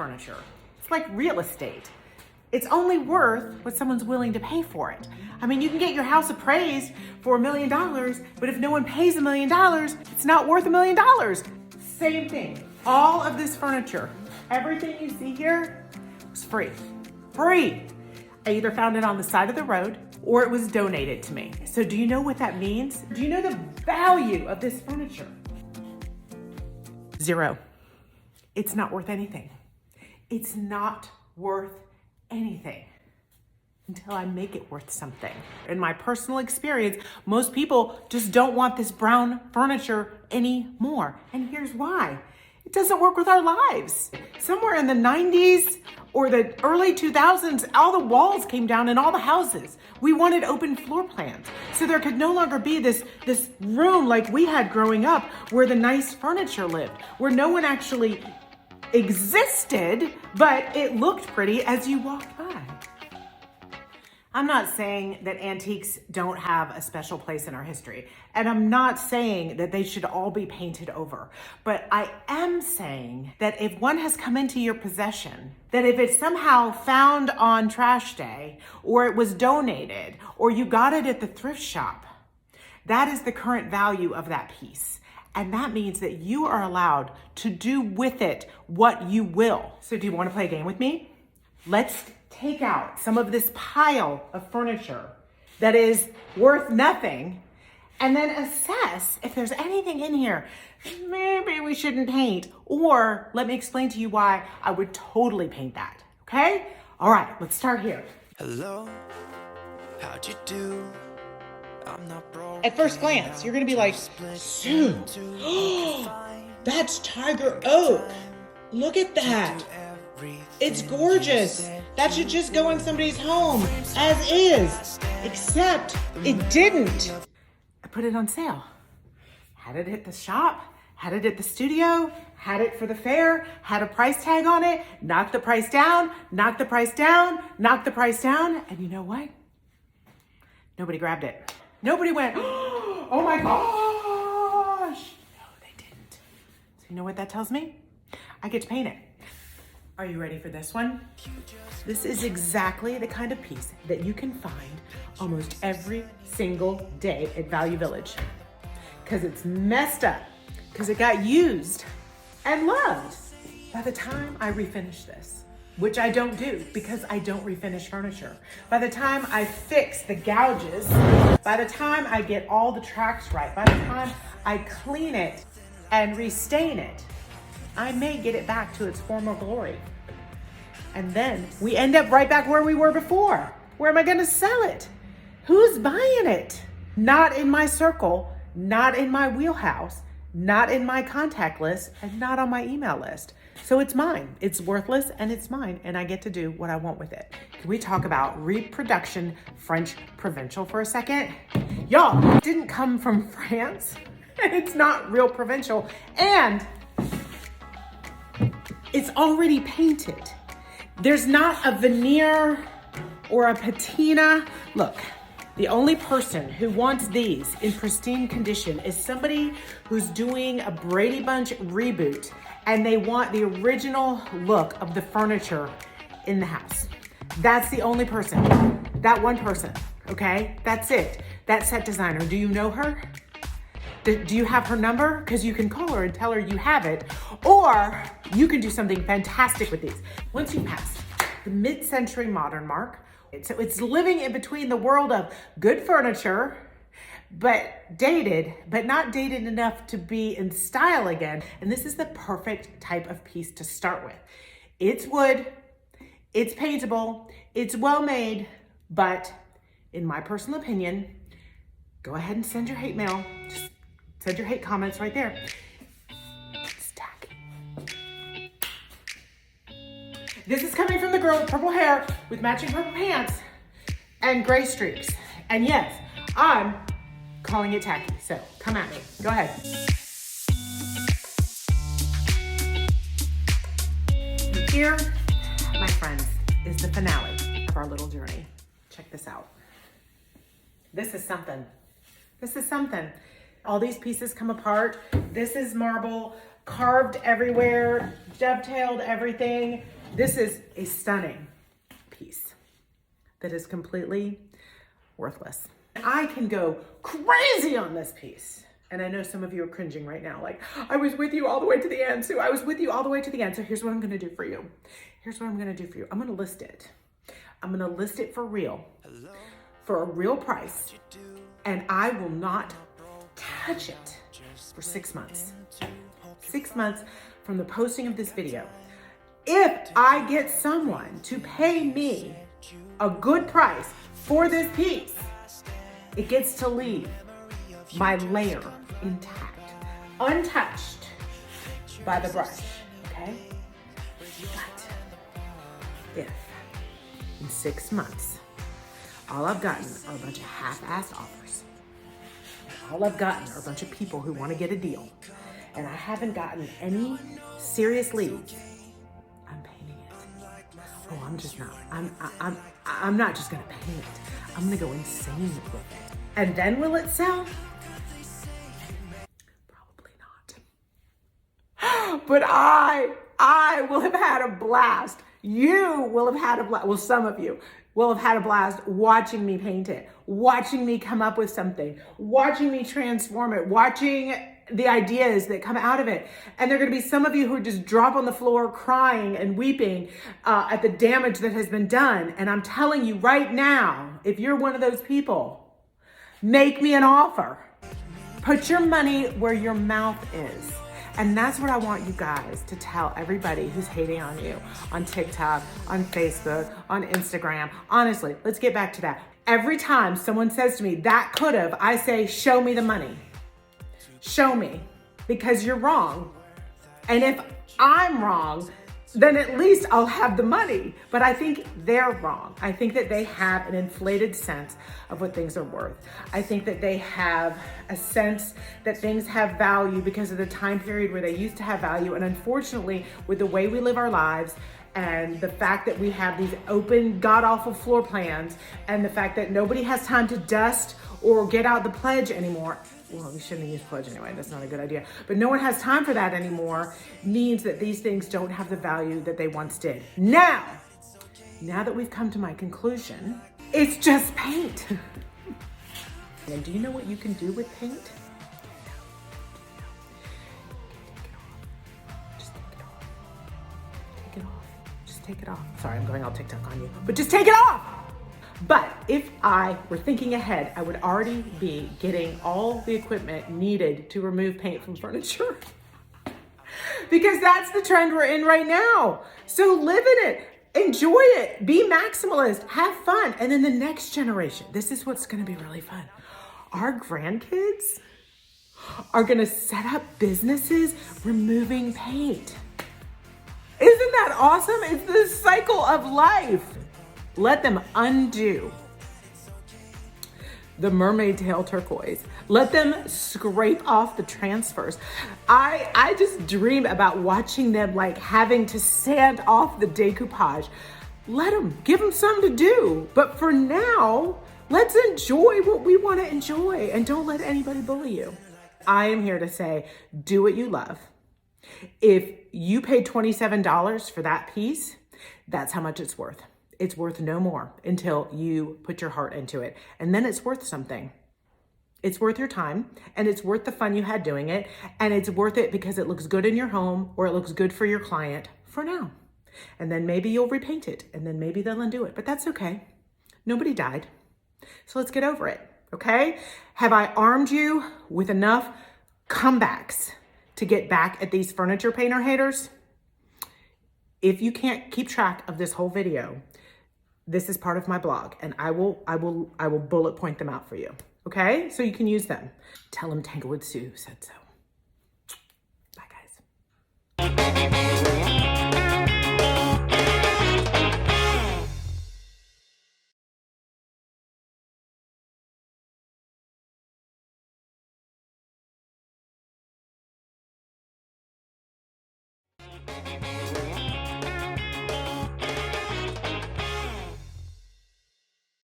furniture. It's like real estate. It's only worth what someone's willing to pay for it. I mean, you can get your house appraised for $1 million, but if no one pays $1 million, it's not worth $1 million. Same thing. All of this furniture, everything you see here was free. Free. I either found it on the side of the road or it was donated to me. So do you know what that means? Do you know the value of this furniture? 0. It's not worth anything. It's not worth anything until I make it worth something. In my personal experience, most people just don't want this brown furniture anymore. And here's why. It doesn't work with our lives. Somewhere in the 90s or the early 2000s, all the walls came down in all the houses. We wanted open floor plans. So there could no longer be this room like we had growing up where the nice furniture lived, where no one actually existed, but it looked pretty as you walked by. I'm not saying that antiques don't have a special place in our history, and I'm not saying that they should all be painted over, but I am saying that if one has come into your possession, that if it's somehow found on trash day, or it was donated, or you got it at the thrift shop, that is the current value of that piece. And that means that you are allowed to do with it what you will. So do you want to play a game with me? Let's take out some of this pile of furniture that is worth nothing and then assess if there's anything in here maybe we shouldn't paint. Or let me explain to you why I would totally paint that, okay? All right, let's start here. Hello, how'd you do? I'm not broke. At first glance, you're gonna be like, Sue, that's tiger oak. Look at that. It's gorgeous. That should just go in somebody's home as is, except it didn't. I put it on sale. Had it at the shop, had it at the studio, had it for the fair, had a price tag on it, knocked the price down, knocked the price down, knocked the price down, and you know what? Nobody grabbed it. Nobody went, oh my gosh. No, they didn't. So you know what that tells me? I get to paint it. Are you ready for this one? This is exactly the kind of piece that you can find almost every single day at Value Village. Because it's messed up, because it got used and loved. By the time I refinish this, which I don't do because I don't refinish furniture. By the time I fix the gouges, by the time I get all the tracks right, by the time I clean it and restain it, I may get it back to its former glory. And then we end up right back where we were before. Where am I gonna sell it? Who's buying it? Not in my circle, not in my wheelhouse, not in my contact list, and not on my email list. So it's mine. It's worthless and it's mine, and I get to do what I want with it. Can we talk about Reproduction French Provincial for a second? Y'all, it didn't come from France. It's not real Provincial, and it's already painted. There's not a veneer or a patina. Look, the only person who wants these in pristine condition is somebody who's doing a Brady Bunch reboot and they want the original look of the furniture in the house. That's the only person, that one person, okay? That's it, that set designer. Do you know her? Do you have her number? Because you can call her and tell her you have it, or you can do something fantastic with these. Once you pass the mid-century modern mark, so it's living in between the world of good furniture, but dated, but not dated enough to be in style again. And this is the perfect type of piece to start with. It's wood, it's paintable, it's well made, but in my personal opinion, go ahead and send your hate mail. Just send your hate comments right there. It's tacky. This is coming from the girl with purple hair with matching purple pants and gray streaks. And yes, I'm calling it tacky, so come at me. Go ahead. Here, my friends, is the finale of our little journey. Check this out. This is something. This is something. All these pieces come apart. This is marble, carved everywhere, dovetailed everything. This is a stunning piece that is completely worthless. I can go crazy on this piece. And I know some of you are cringing right now, like, I was with you all the way to the end, Sue. I was with you all the way to the end. So here's what I'm gonna do for you. Here's what I'm gonna do for you. I'm gonna list it. I'm gonna list it for real, for a real price. And I will not touch it for 6 months. 6 months from the posting of this video. If I get someone to pay me a good price for this piece, it gets to leave my layer intact, untouched by the brush, okay? But if in 6 months, all I've gotten are a bunch of half-assed offers, all I've gotten are a bunch of people who want to get a deal, and I haven't gotten any serious leads, I'm painting it. Oh, I'm just not. I'm not just gonna paint it. I'm gonna go insane with it. And then will it sell? Probably not. But I will have had a blast. You will have had a blast. Well, some of you will have had a blast watching me paint it, watching me come up with something, watching me transform it, watching the ideas that come out of it. And there are going to be some of you who just drop on the floor crying and weeping at the damage that has been done. And I'm telling you right now, if you're one of those people, make me an offer. Put your money where your mouth is. And that's what I want you guys to tell everybody who's hating on you on TikTok, on Facebook, on Instagram. Honestly, let's get back to that. Every time someone says to me, that could have, I say, show me the money. Show me, because you're wrong. And if I'm wrong, then at least I'll have the money. But I think they're wrong. I think that they have an inflated sense of what things are worth. I think that they have a sense that things have value because of the time period where they used to have value. And unfortunately, with the way we live our lives and the fact that we have these open, god-awful floor plans and the fact that nobody has time to dust or get out the pledge anymore. Well, we shouldn't use pledge anyway. That's not a good idea. But no one has time for that anymore means that these things don't have the value that they once did. Now that we've come to my conclusion, it's just paint. And do you know what you can do with paint? Just take it off. Take it off. Just take it off. Sorry, I'm going all TikTok on you. But just take it off! But if I were thinking ahead, I would already be getting all the equipment needed to remove paint from furniture. Because that's the trend we're in right now. So live in it, enjoy it, be maximalist, have fun. And then the next generation, this is what's gonna be really fun. Our grandkids are gonna set up businesses removing paint. Isn't that awesome? It's the cycle of life. Let them undo the mermaid tail turquoise. Let them scrape off the transfers. I just dream about watching them like having to sand off the decoupage. Let them, give them something to do. But for now, let's enjoy what we want to enjoy and don't let anybody bully you. I am here to say, do what you love. If you paid $27 for that piece, that's how much it's worth. It's worth no more until you put your heart into it. And then it's worth something. It's worth your time and it's worth the fun you had doing it. And it's worth it because it looks good in your home or it looks good for your client for now. And then maybe you'll repaint it and then maybe they'll undo it, but that's okay. Nobody died. So let's get over it, okay? Have I armed you with enough comebacks to get back at these furniture painter haters? If you can't keep track of this whole video, this is part of my blog and I will bullet point them out for you. Okay? So you can use them. Tell them Tanglewood Sue said so. Bye guys.